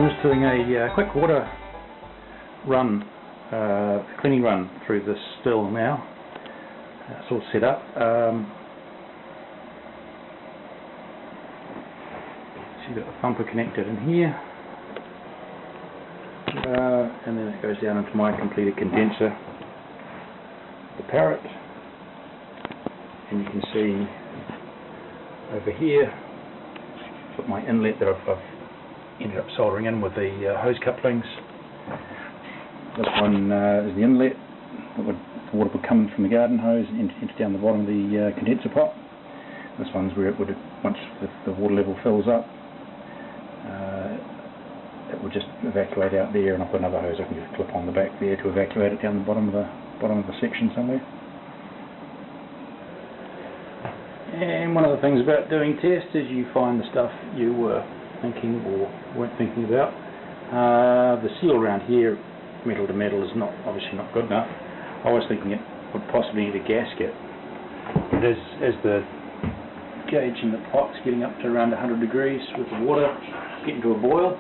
I'm just doing a quick water run, cleaning run through this still now. It's all set up. So you've got the pumper connected in here, and then it goes down into my completed condenser, the Parrot, and you can see over here, put my inlet that I've ended up soldering in with the hose couplings. This one is the inlet. The water would come in from the garden hose and enter down the bottom of the condenser pot. This one's where it would, once the water level fills up, it would just evacuate out there, and I've got another hose I can just clip on the back there to evacuate it down the bottom of the section somewhere. And one of the things about doing tests is you find the stuff you were thinking or weren't thinking about. The seal around here, metal to metal, is obviously not good enough. I was thinking it would possibly need a gasket. But as the gauge in the pot's getting up to around 100 degrees with the water getting to a boil,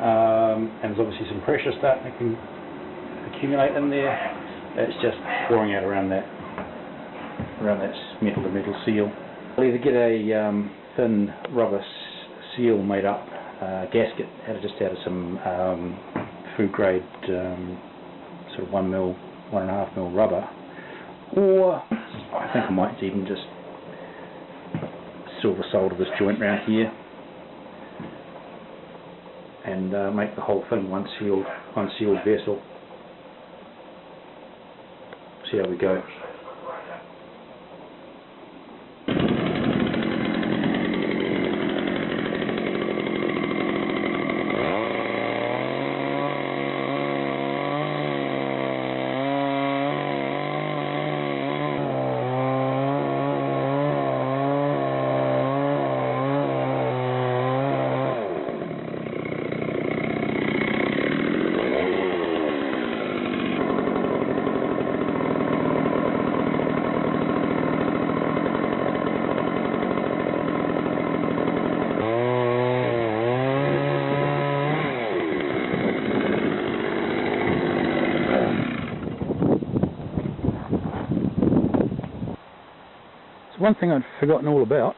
and there's obviously some pressure starting to accumulate in there, it's just pouring out around that metal to metal seal. I'll either get a thin rubber seal made up, gasket just out of some food grade sort of 1mm, 1.5mm rubber, or I think I might even just silver solder this joint round here and make the whole thing one sealed vessel. See how we go. One thing I'd forgotten all about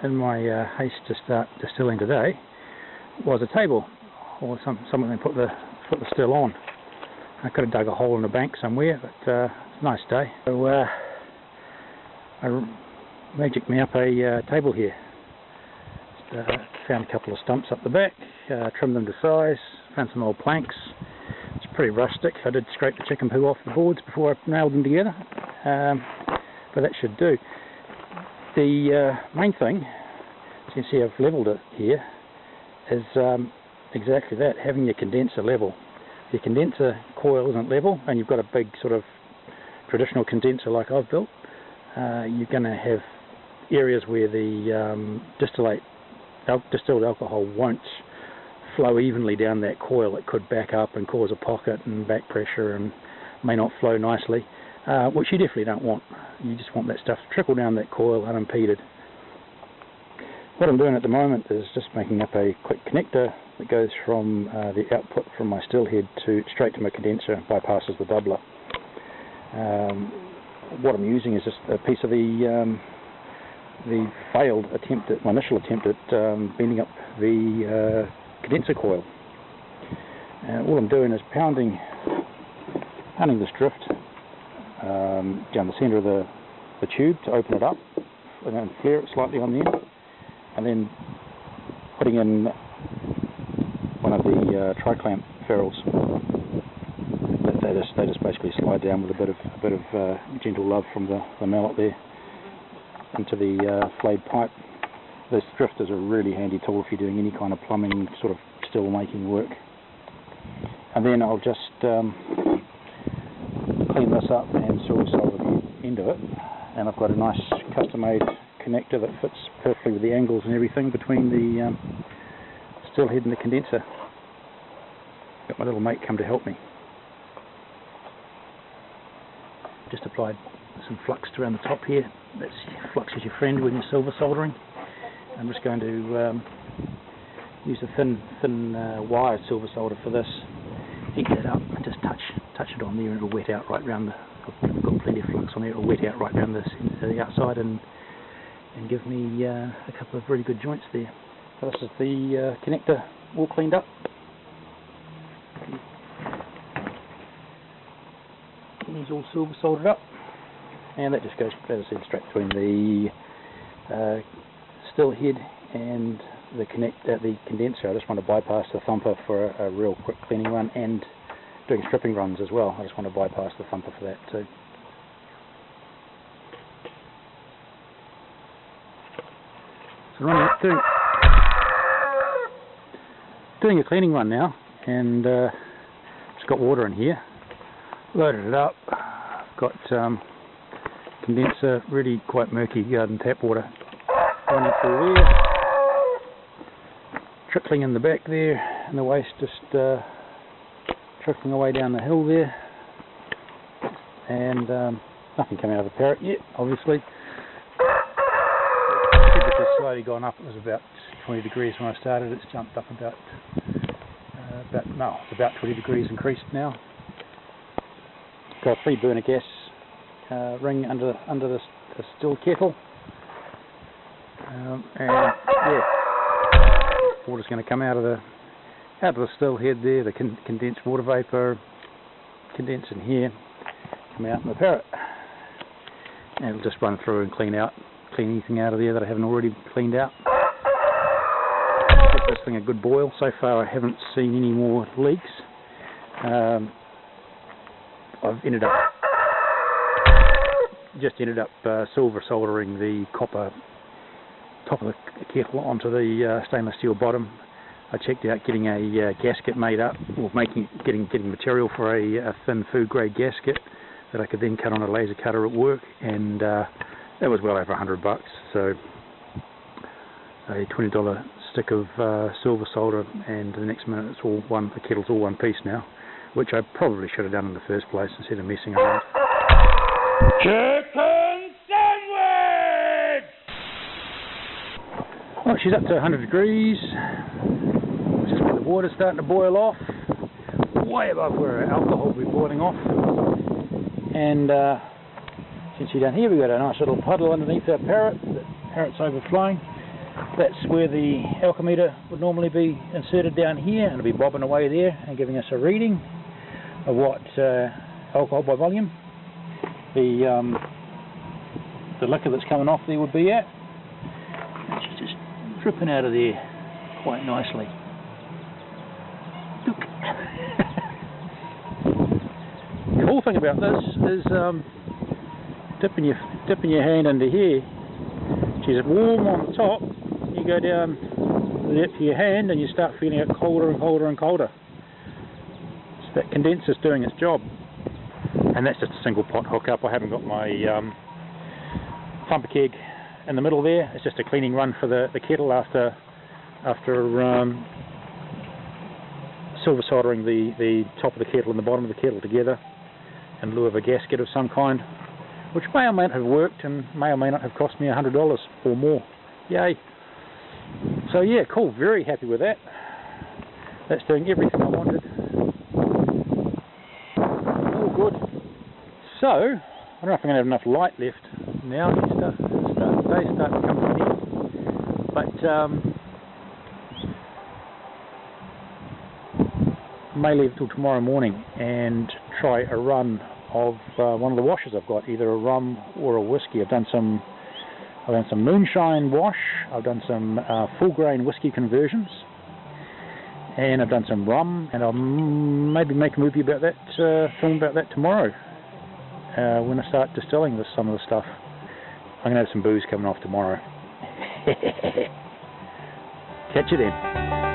in my haste to start distilling today was a table, or something to put the still on. I could have dug a hole in the bank somewhere, but it's a nice day. So I magicked me up a table here. Found a couple of stumps up the back, trimmed them to size, found some old planks. It's pretty rustic. I did scrape the chicken poo off the boards before I nailed them together, but that should do. The main thing, as you can see I've levelled it here, is exactly that, having your condenser level. If your condenser coil isn't level, and you've got a big sort of traditional condenser like I've built, you're going to have areas where the distilled alcohol won't flow evenly down that coil. It could back up and cause a pocket and back pressure and may not flow nicely. Which you definitely don't want. You just want that stuff to trickle down that coil unimpeded. What I'm doing at the moment is just making up a quick connector that goes from the output from my still head straight to my condenser, bypasses the doubler. What I'm using is just a piece of the failed attempt my initial attempt at bending up the condenser coil. All I'm doing is pounding this drift down the centre of the tube to open it up and then flare it slightly on the end, and then putting in one of the tri-clamp ferrules. They just basically slide down with a bit of gentle love from the mallet there into the flayed pipe. Those drifters are a really handy tool if you're doing any kind of plumbing sort of still making work. And then I'll just clean this up and silver solder the end of it, and I've got a nice custom-made connector that fits perfectly with the angles and everything between the still head and the condenser. Got my little mate come to help me. Just applied some flux around the top here. That's flux is your friend when you're silver soldering. I'm just going to use a thin wire silver solder for this. Heat that up and just touch it on there, and it'll wet out right round the. I've got plenty of flux on there. It'll wet out right round the outside and give me a couple of really good joints there. So this is the connector all cleaned up. It's all silver soldered up, and that just goes, as I said, straight between the still head and the condenser. I just want to bypass the thumper for a real quick cleaning run, and doing stripping runs as well. I just want to bypass the thumper for that too. So doing a cleaning run now, and just got water in here. Loaded it up. I've got condenser, really quite murky garden tap water running through there, trickling in the back there, and the waste just trickling away down the hill there, and nothing coming out of the parrot yet, obviously. The temperature's slowly gone up. It was about 20 degrees when I started. It's jumped up about 20 degrees increased now. Got a 3 burner gas ring under the still kettle, and yeah, water's going to come out of the still head there. The condensed water vapour condense in here, come out in the parrot, and it'll just run through and clean anything out of there that I haven't already cleaned out. Give this thing a good boil. So far I haven't seen any more leaks. I've ended up silver soldering the copper top of the kettle onto the stainless steel bottom. I checked out getting a gasket made up, or getting material for a thin food grade gasket that I could then cut on a laser cutter at work, and that was well over $100. So a $20 stick of silver solder, and the next minute the kettle's all one piece now, which I probably should have done in the first place instead of messing around. Chicken sandwich! Well, she's up to 100 degrees. Just when the water's starting to boil off, way above where our alcohol will be boiling off. And since you're down here, we've got a nice little puddle underneath our parrot. The parrot's overflowing. That's where the alcometer would normally be inserted down here, and it'll be bobbing away there and giving us a reading of what alcohol by volume the liquor that's coming off there would be at. And she's just dripping out of there quite nicely. Look. The whole thing about this is dipping your hand into here. She's warm on the top. You go down the depth of your hand and you start feeling it colder and colder and colder. So that condenser's doing its job. And that's just a single pot hookup. I haven't got my thumper keg in the middle there. It's just a cleaning run for the kettle after silver soldering the top of the kettle and the bottom of the kettle together in lieu of a gasket of some kind, which may or may not have worked and may or may not have cost me $100 or more. Yay! So yeah, cool, very happy with that. That's doing everything I wanted. All good. So, I don't know if I'm going to have enough light left now. Day starting to come to an end. But I may leave it till tomorrow morning and try a run of one of the washes I've got, either a rum or a whiskey. I've done some moonshine wash, I've done some full grain whiskey conversions, and I've done some rum, and I'll maybe make a movie about that, film about that tomorrow when I start distilling some of the stuff. I'm going to have some booze coming off tomorrow. Catch you then.